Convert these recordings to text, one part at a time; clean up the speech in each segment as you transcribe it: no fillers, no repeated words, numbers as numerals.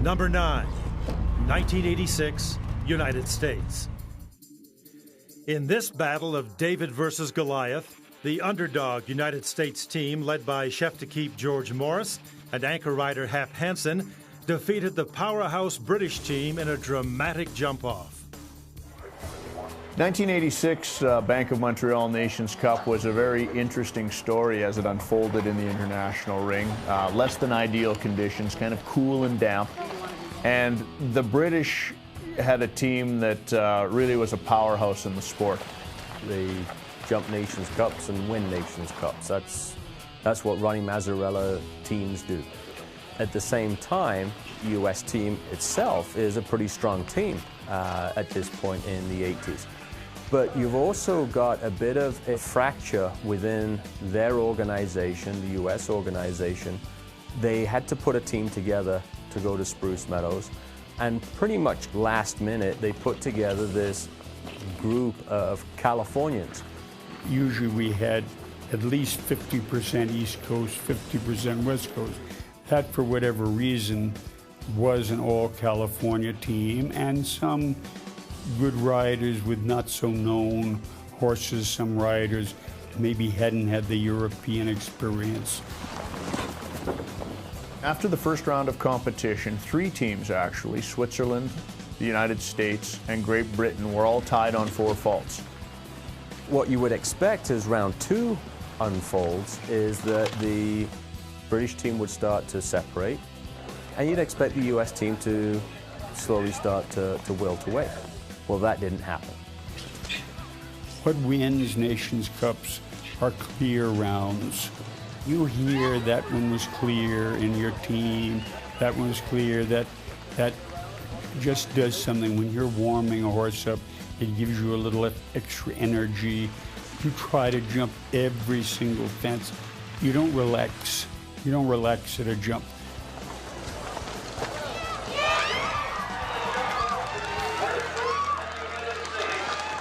Number 9, 1986, United States. In this battle of David versus Goliath, the underdog United States team, led by chef-to-keep George Morris and anchor rider Hap Hansen, defeated the powerhouse British team in a dramatic jump-off. 1986 Bank of Montreal Nations Cup was a very interesting story as it unfolded in the international ring. Less than ideal conditions, kind of cool and damp. And the British had a team that really was a powerhouse in the sport. They jump Nations Cups and win Nations Cups. That's what Ronnie Mazzarella teams do. At the same time, the U.S. team itself is a pretty strong team at this point in the 80s. But you've also got a bit of a fracture within their organization, the U.S. organization. They had to put a team together to go to Spruce Meadows, and pretty much last minute they put together this group of Californians. Usually we had at least 50% East Coast, 50% West Coast. That, for whatever reason, was an all-California team, and some good riders with not-so-known horses, some riders maybe hadn't had the European experience. After the first round of competition, 3 teams actually, Switzerland, the United States, and Great Britain, were all tied on 4 faults. What you would expect as round 2 unfolds is that the British team would start to separate, and you'd expect the US team to slowly start to wilt away. Well, that didn't happen. What wins Nations Cups are clear rounds. You hear that one was clear in your team, that one was clear, that just does something. When you're warming a horse up, it gives you a little extra energy. You try to jump every single fence. You don't relax. You don't relax at a jump.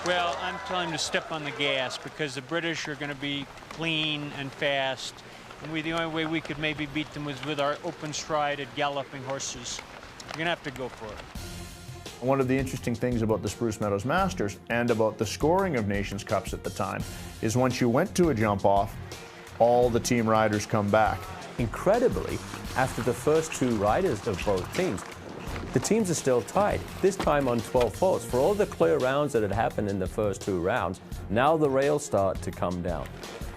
Well, I'm telling them to step on the gas because the British are going to be clean and fast. And the only way we could maybe beat them was with our open-strided, galloping horses. You're going to have to go for it. One of the interesting things about the Spruce Meadows Masters and about the scoring of Nations Cups at the time is once you went to a jump-off, all the team riders come back. Incredibly, after the first 2 riders of both teams are still tied, this time on 12 faults. For all the clear rounds that had happened in the first 2 rounds, now the rails start to come down.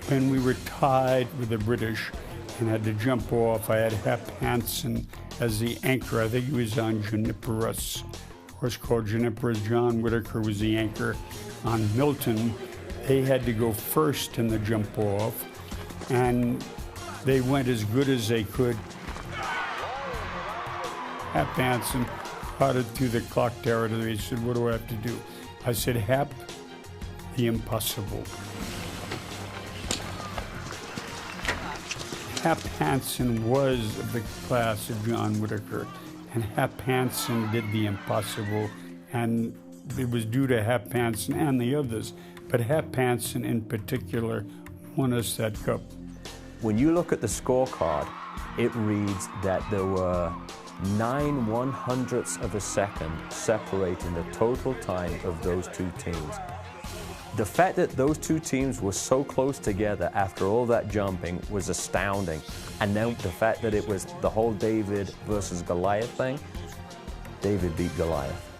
When we were tied with the British and had to jump off, I had Hap Hansen as the anchor. I think he was on Juniperus, a horse called Juniperus. John Whitaker was the anchor on Milton. They had to go first in the jump off, and they went as good as they could. Hap Hansen trotted through the clock tower to me. He said, "What do I have to do?" I said, "Hap, the impossible." Hap Hansen was of the class of John Whitaker, and Hap Hansen did the impossible, and it was due to Hap Hansen and the others, but Hap Hansen in particular won us that cup. When you look at the scorecard, it reads that there were 9 100ths of a second separating the total time of those 2 teams. The fact that those 2 teams were so close together after all that jumping was astounding. And then the fact that it was the whole David versus Goliath thing, David beat Goliath.